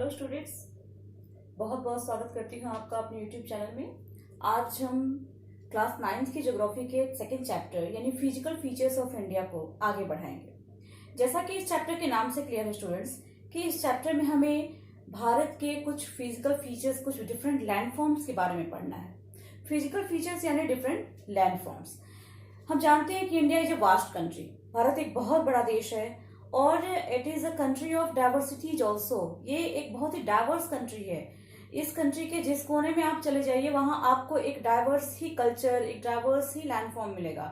Hello students, बहुत बहुत स्वागत करती हूँ आपका अपने यूट्यूब चैनल में। आज हम क्लास 9th की ज्योग्राफी के सेकंड चैप्टर यानी फिजिकल फीचर्स ऑफ इंडिया को आगे बढ़ाएंगे। जैसा कि इस चैप्टर के नाम से क्लियर है स्टूडेंट्स कि इस चैप्टर में हमें भारत के कुछ फिजिकल फीचर्स, कुछ डिफरेंट लैंडफॉर्म्स के बारे में पढ़ना है। फिजिकल फीचर्स यानी डिफरेंट लैंडफॉर्म्स। हम जानते हैं कि India is a vast country. Bharat एक बहुत बड़ा देश है और it is a country of diversities also. ये एक बहुत ही डाइवर्स कंट्री है। इस कंट्री के जिस कोने में आप चले जाइए वहां आपको एक डाइवर्स ही कल्चर, एक डाइवर्स ही लैंडफॉर्म मिलेगा।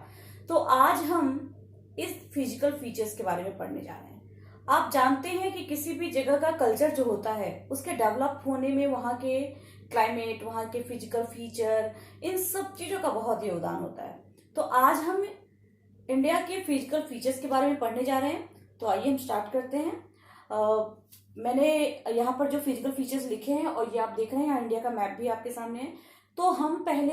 तो आज हम इस फिजिकल फीचर्स के बारे में पढ़ने जा रहे हैं। आप जानते हैं कि किसी भी जगह का कल्चर जो होता है उसके डेवलप होने में वहां के क्लाइमेट, वहां के फिजिकल फीचर, इन सब चीजों का बहुत योगदान होता है। तो आज हम इंडिया के फिजिकल फीचर्स के बारे में पढ़ने जा रहे हैं। तो आइए हम स्टार्ट करते हैं। मैंने यहाँ पर जो फिजिकल फीचर्स लिखे हैं और ये आप देख रहे हैं, यहाँ इंडिया का मैप भी आपके सामने है। तो हम पहले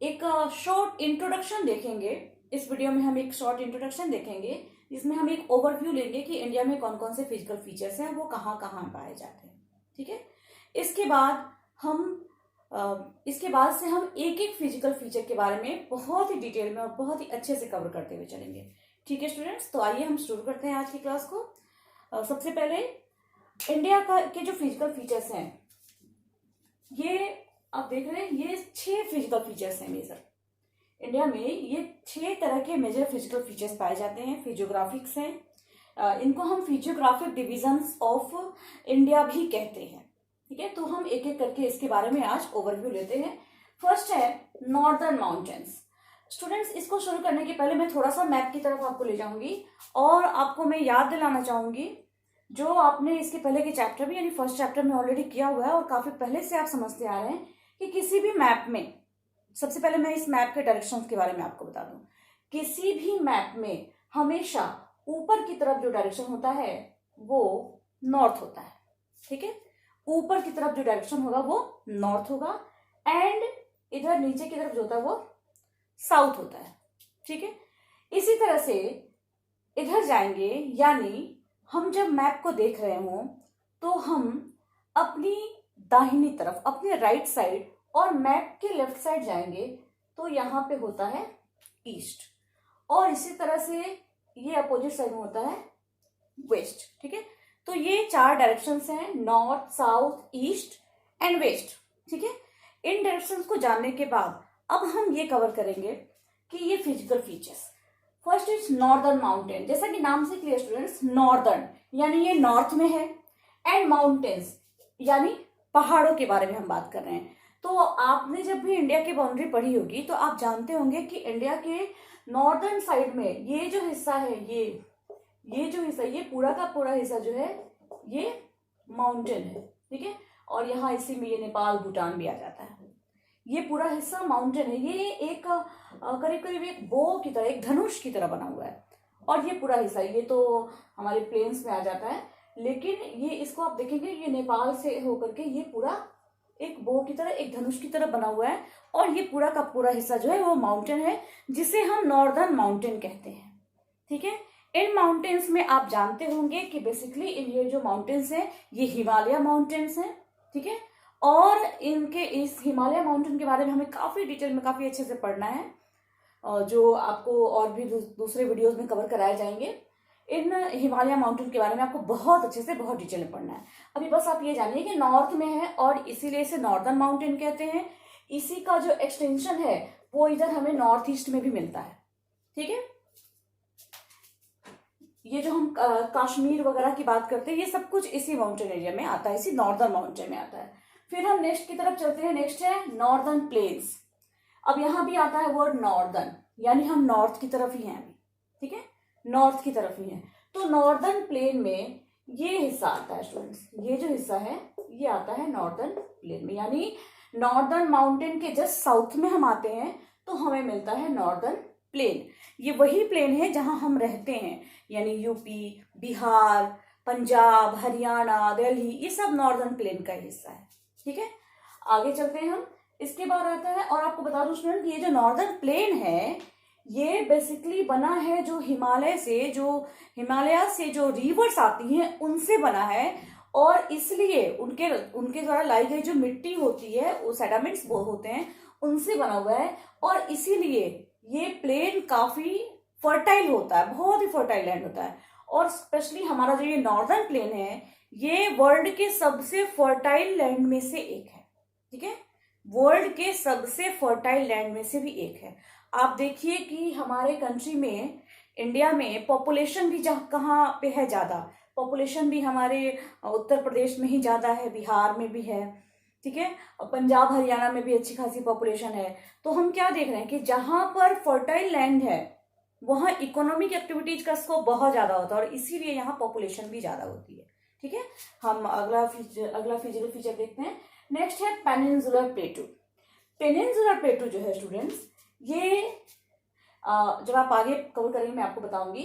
एक शॉर्ट इंट्रोडक्शन देखेंगे। इस वीडियो में हम एक शॉर्ट इंट्रोडक्शन देखेंगे जिसमें हम एक ओवरव्यू लेंगे कि इंडिया में कौन कौन से फिजिकल फीचर्स हैं, वो कहाँ कहाँ पाए जाते हैं। ठीक है। इसके बाद से हम एक एक फिजिकल फीचर के बारे में बहुत ही डिटेल में और बहुत ही अच्छे से कवर करते हुए चलेंगे। ठीक है स्टूडेंट्स, तो आइए हम शुरू करते हैं आज की क्लास को। सबसे पहले इंडिया के जो फिजिकल फीचर्स हैं, ये आप देख रहे हैं, ये 6 फिजिकल फीचर्स हैं मेजर। इंडिया में ये 6 तरह के मेजर फिजिकल फीचर्स पाए जाते हैं। फिजियोग्राफिक्स हैं, इनको हम फिजियोग्राफिक डिविजन्स ऑफ इंडिया भी कहते हैं। ठीक है, तो हम एक एक करके इसके बारे में आज ओवरव्यू लेते हैं। फर्स्ट है नॉर्दर्न माउंटेन्स। स्टूडेंट्स, इसको शुरू करने के पहले मैं थोड़ा सा मैप की तरफ आपको ले जाऊंगी और आपको मैं याद दिलाना चाहूंगी जो आपने इसके पहले के चैप्टर में यानी फर्स्ट चैप्टर में ऑलरेडी किया हुआ है और काफी पहले से आप समझते आ रहे हैं कि किसी भी मैप में, सबसे पहले मैं इस मैप के डायरेक्शंस के बारे में आपको बता दूं। किसी भी मैप में हमेशा ऊपर की तरफ जो डायरेक्शन होता है वो नॉर्थ होता है। ठीक है, ऊपर की तरफ जो डायरेक्शन होगा वो नॉर्थ होगा एंड इधर नीचे की तरफ जो होता है वो साउथ होता है। ठीक है, इसी तरह से इधर जाएंगे, यानी हम जब मैप को देख रहे हो तो हम अपनी दाहिनी तरफ, अपने राइट साइड और मैप के लेफ्ट साइड जाएंगे तो यहाँ पे होता है ईस्ट, और इसी तरह से ये अपोजिट साइड में होता है वेस्ट। ठीक है, तो ये 4 डायरेक्शंस हैं, north, south, east and west. ठीक है, इन डायरेक्शंस को जानने के बाद अब हम ये कवर करेंगे कि ये physical features. First is northern mountain. जैसा कि नाम से क्लियर स्टूडेंट्स, नॉर्दर्न यानी ये नॉर्थ में है एंड माउंटेन्स यानी पहाड़ों के बारे में हम बात कर रहे हैं। तो आपने जब भी इंडिया की बाउंड्री पढ़ी होगी तो आप जानते होंगे कि इंडिया के नॉर्दर्न साइड में ये जो हिस्सा है, ये जो हिस्सा, ये पूरा का पूरा हिस्सा जो है ये माउंटेन है। ठीक है, और यहाँ इसी में ये नेपाल, भूटान भी आ जाता है। ये पूरा हिस्सा माउंटेन है। ये एक करीब करीब एक बो की तरह, एक धनुष की तरह बना हुआ है। और ये पूरा हिस्सा, ये तो हमारे प्लेन्स में आ जाता है, लेकिन ये इसको आप देखेंगे ये नेपाल से होकर के ये पूरा एक बो की तरह, एक धनुष की तरह बना हुआ है। और ये पूरा का पूरा हिस्सा जो है वो माउंटेन है, जिसे हम नॉर्दर्न माउंटेन कहते हैं। ठीक है, इन माउंटेन्स में आप जानते होंगे कि बेसिकली ये जो माउंटेन्स हैं ये हिमालय माउंटेन्स हैं। ठीक है, और इनके इस हिमालय माउंटेन के बारे में हमें काफी डिटेल में, काफी अच्छे से पढ़ना है, जो आपको और भी दूसरे वीडियोस में कवर कराए जाएंगे। इन हिमालय माउंटेन के बारे में आपको बहुत अच्छे से, बहुत डिटेल में पढ़ना है। अभी बस आप ये जानिए कि नॉर्थ में है और इसीलिए इसे नॉर्दर्न माउंटेन कहते हैं। इसी का जो एक्सटेंशन है वो इधर हमें नॉर्थ ईस्ट में भी मिलता है। ठीक है, ये जो हम कश्मीर वगैरह की बात करते हैं ये सब कुछ इसी माउंटेन एरिया में आता है, इसी नॉर्दर्न माउंटेन में आता है। फिर हम नेक्स्ट की तरफ चलते हैं। नेक्स्ट है नॉर्दर्न प्लेन्स। अब यहाँ भी आता है वर्ड नॉर्दर्न, यानी हम नॉर्थ की तरफ ही हैं अभी। ठीक है, नॉर्थ की तरफ ही हैं। तो नॉर्दर्न प्लेन में ये हिस्सा आता है स्टूडेंट्स, ये जो हिस्सा है ये आता है नॉर्दर्न प्लेन में, यानी नॉर्दर्न माउंटेन के जस्ट साउथ में हम आते हैं तो हमें मिलता है नॉर्दर्न प्लेन। ये वही प्लेन है जहां हम रहते हैं, यानी यूपी, बिहार, पंजाब, हरियाणा, दिल्ली, ये सब नॉर्दर्न प्लेन का हिस्सा है। ठीक है, आगे चलते हैं हम। इसके बाद आता है, और आपको बता दूं स्टूडेंट, ये जो नॉर्दर्न प्लेन है ये बेसिकली बना है जो हिमालय से जो रिवर्स आती हैं उनसे बना है, और इसलिए उनके उनके द्वारा लाई गई जो मिट्टी होती है, वो सेडामेंट्स होते हैं, उनसे बना हुआ है। और इसीलिए ये प्लेन काफी फर्टाइल होता है, बहुत ही फर्टाइल लैंड होता है। और स्पेशली हमारा जो ये नॉर्दर्न प्लेन है, ये वर्ल्ड के सबसे फर्टाइल लैंड में से एक है। ठीक है, वर्ल्ड के सबसे फर्टाइल लैंड में से भी एक है। आप देखिए कि हमारे कंट्री में, इंडिया में पॉपुलेशन भी जहाँ कहाँ पे है ज्यादा, पॉपुलेशन भी हमारे उत्तर प्रदेश में ही ज्यादा है, बिहार में भी है, ठीक है, पंजाब हरियाणा में भी अच्छी खासी पॉपुलेशन है। तो हम क्या देख रहे हैं कि जहां पर फर्टाइल लैंड है वहां इकोनॉमिक एक्टिविटीज का स्कोप बहुत ज्यादा होता है, और इसीलिए यहाँ पॉपुलेशन भी ज्यादा होती है। ठीक है, हम अगला फिजिकल फीचर देखते हैं। नेक्स्ट है पेनिनसुलर प्लेटू। पेनिनसुलर प्लेटू जो है स्टूडेंट्स, ये जब आप आगे कवर करेंगे मैं आपको बताऊंगी।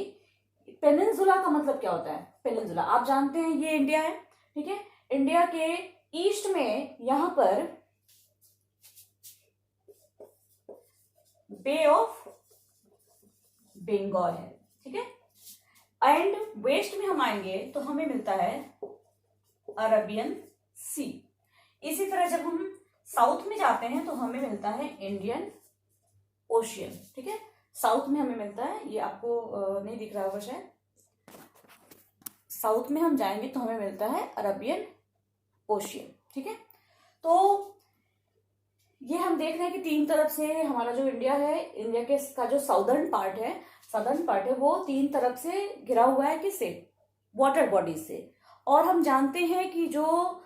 पेनिनसुला का मतलब क्या होता है। पेनिनसुला आप जानते हैं ये इंडिया है, ठीक है, इंडिया के ईस्ट में यहां पर बे ऑफ बंगाल है, ठीक है, एंड वेस्ट में हम आएंगे तो हमें मिलता है अरबियन सी। इसी तरह जब हम साउथ में जाते हैं तो हमें मिलता है इंडियन ओशियन। ठीक है, साउथ में हमें मिलता है, ये आपको नहीं दिख रहा होगा शायद, साउथ में हम जाएंगे तो हमें मिलता है अरबियन ओशियन। ठीक है, तो ये हम देख रहे हैं कि तीन तरफ से हमारा जो इंडिया है, इंडिया के का जो सदर्न पार्ट है वो तीन तरफ से घिरा हुआ है, किससे, वाटर बॉडीज से। और हम जानते हैं कि जो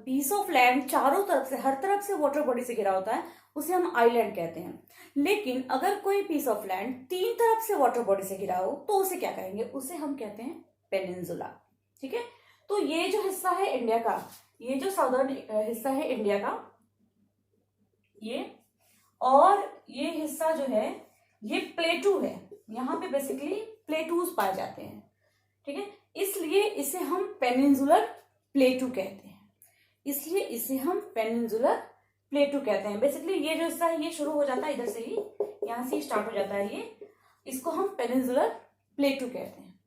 पीस ऑफ लैंड चारों तरफ से, हर तरफ से वाटर बॉडी से घिरा होता है, उसे हम आइलैंड कहते हैं। लेकिन अगर कोई पीस ऑफ लैंड तीन तरफ से वाटर बॉडी से घिरा हो तो उसे क्या कहेंगे, उसे हम कहते हैं पेनिनसुला। ठीक है, तो ये जो हिस्सा है इंडिया का, ये जो साउदर्न हिस्सा है इंडिया का, ये और ये हिस्सा जो है ये प्लेटू है, यहाँ पे बेसिकली प्लेटूज पाए जाते हैं। ठीक है, इसलिए इसे हम पेनिनसुलर प्लेटू कहते हैं, इसलिए इसे हम पेनिनसुलर प्लेटू कहते हैं। बेसिकली ये जो हिस्सा है ये शुरू हो जाता है इधर से ही, यहाँ से स्टार्ट हो जाता है ये, इसको हम पेनिनसुलर प्लेटू कहते हैं।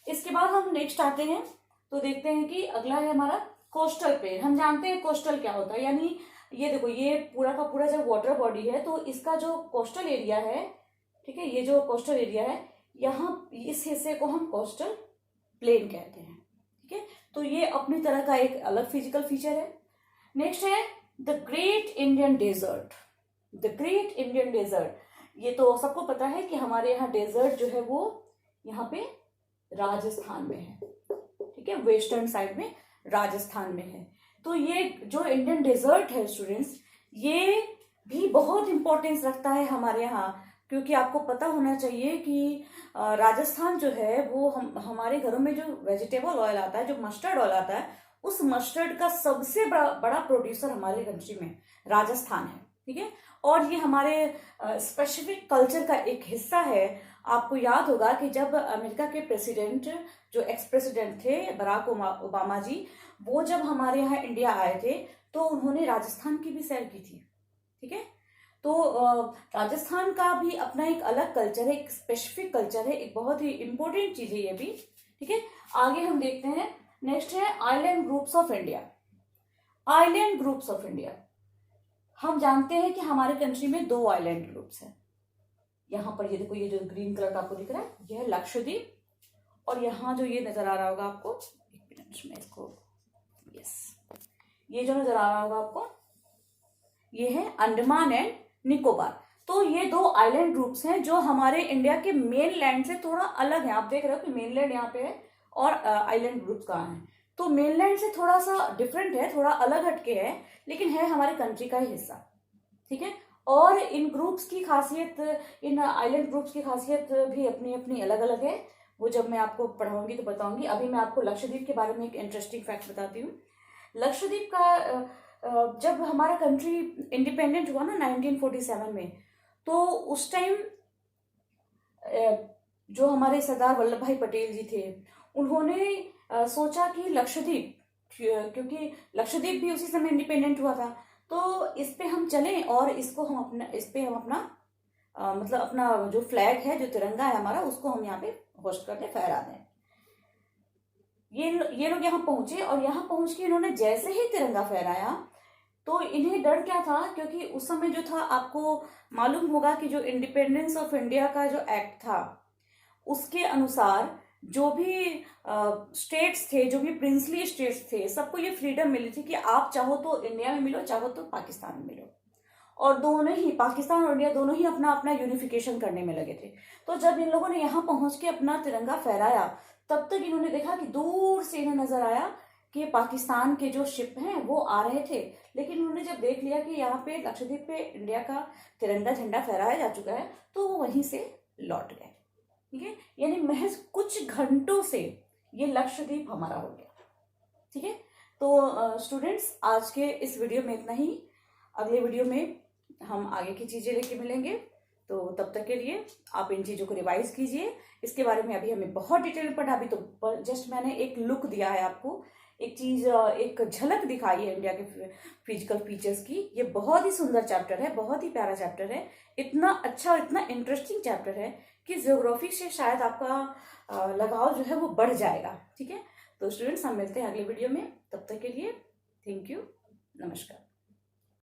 इसके बाद हम नेक्स्ट आते हैं तो देखते हैं कि अगला है हमारा कोस्टल प्लेन। हम जानते हैं कोस्टल क्या होता है, यानी ये देखो, ये पूरा का पूरा जब वाटर बॉडी है तो इसका जो कोस्टल एरिया है, ठीक है, ये जो कोस्टल एरिया है, यहाँ इस हिस्से को हम कोस्टल प्लेन कहते हैं। ठीक है, तो ये अपनी तरह का एक अलग फिजिकल फीचर है। नेक्स्ट है the great Indian desert. The great Indian desert, ये तो सबको पता है कि हमारे यहाँ डेजर्ट जो है वो यहाँ पे राजस्थान में है। ठीक है, वेस्टर्न साइड में राजस्थान में है। तो ये जो इंडियन डेजर्ट है स्टूडेंट्स, ये भी बहुत इंपॉर्टेंस रखता है हमारे यहाँ, क्योंकि आपको पता होना चाहिए कि राजस्थान जो है वो हमारे घरों में जो वेजिटेबल ऑयल आता है, जो मस्टर्ड ऑयल आता है, उस मस्टर्ड का सबसे बड़ा प्रोड्यूसर हमारे कंट्री में राजस्थान है। ठीक है, और ये हमारे स्पेसिफिक कल्चर का एक हिस्सा है। आपको याद होगा कि जब अमेरिका के प्रेसिडेंट, जो एक्स प्रेसिडेंट थे बराक ओबामा जी, वो जब हमारे यहाँ इंडिया आए थे तो उन्होंने राजस्थान की भी सैर की थी। ठीक है, तो राजस्थान का भी अपना एक अलग कल्चर है, एक स्पेसिफिक कल्चर है, एक बहुत ही इंपॉर्टेंट चीज है ये भी। ठीक है, आगे हम देखते हैं। नेक्स्ट है island groups of India. Island groups of India, हम जानते हैं कि हमारे कंट्री में दो आइलैंड ग्रुप्स हैं। यहाँ पर ये देखो, ये जो ग्रीन कलर का आपको दिख रहा है, यह है लक्षद्वीप, और यहाँ जो ये नजर आ रहा होगा आपको, एक मिनट में इसको, यस, ये जो नजर आ रहा होगा आपको, ये है अंडमान एंड निकोबार। तो ये दो आइलैंड ग्रुप्स हैं जो हमारे इंडिया के मेन लैंड से थोड़ा अलग है। आप देख रहे हो कि मेन लैंड यहाँ पे है और आइलैंड ग्रुप्स कहाँ हैं, तो मेन लैंड से थोड़ा सा डिफरेंट है, थोड़ा अलग हटके है, लेकिन है हमारे कंट्री का ही हिस्सा। ठीक है, और इन ग्रुप्स की खासियत, इन आइलैंड ग्रुप्स की खासियत भी अपनी अपनी अलग अलग है, वो जब मैं आपको पढ़ाऊंगी तो बताऊंगी। अभी मैं आपको लक्षद्वीप के बारे में एक इंटरेस्टिंग फैक्ट बताती हूँ। लक्षद्वीप का जब हमारा कंट्री इंडिपेंडेंट हुआ ना 1947 में, तो उस टाइम जो हमारे सरदार वल्लभ भाई पटेल जी थे, उन्होंने सोचा कि लक्षद्वीप, क्योंकि लक्षद्वीप भी उसी समय इंडिपेंडेंट हुआ था, तो इस पे हम चलें और इसको हम अपना, इस पे हम अपना मतलब अपना जो फ्लैग है, जो तिरंगा है हमारा, उसको हम यहाँ पे होस्ट कर दें, फहरा दें। ये लोग यहाँ पहुंचे और यहाँ पहुंच के इन्होंने जैसे ही तिरंगा फहराया तो इन्हें डर क्या था, क्योंकि उस समय जो था, आपको मालूम होगा कि जो इंडिपेंडेंस ऑफ इंडिया का जो एक्ट था उसके अनुसार जो भी स्टेट्स थे, जो भी प्रिंसली स्टेट्स थे, सबको ये फ्रीडम मिली थी कि आप चाहो तो इंडिया में मिलो, चाहो तो पाकिस्तान में मिलो। और दोनों ही, पाकिस्तान और इंडिया दोनों ही अपना अपना यूनिफिकेशन करने में लगे थे। तो जब इन लोगों ने यहाँ पहुंच के अपना तिरंगा फहराया, तब तक इन्होंने देखा कि दूर से इन्हें नजर आया कि पाकिस्तान के जो शिप हैं वो आ रहे थे। लेकिन उन्होंने जब देख लिया कि यहाँ पे लक्षद्वीप पे इंडिया का तिरंगा झंडा फहराया जा चुका है, तो वो वहीं से लौट गए। ठीक है, यानी महज कुछ घंटों से ये लक्षद्वीप हमारा हो गया। ठीक है, तो स्टूडेंट्स, आज के इस वीडियो में इतना ही। अगले वीडियो में हम आगे की चीजें लेके मिलेंगे, तो तब तक के लिए आप इन चीजों को रिवाइज कीजिए। इसके बारे में अभी हमें बहुत डिटेल में पढ़ा, अभी तो जस्ट मैंने एक लुक दिया है आपको, एक चीज, एक झलक दिखाई है इंडिया के फिजिकल फीचर्स की। ये बहुत ही सुंदर चैप्टर है, बहुत ही प्यारा चैप्टर है, इतना अच्छा और इतना इंटरेस्टिंग चैप्टर है कि ज्योग्राफी से शायद आपका लगाव जो है वो बढ़ जाएगा। ठीक है, तो स्टूडेंट्स, हम मिलते हैं अगले वीडियो में, तब तक के लिए थैंक यू, नमस्कार।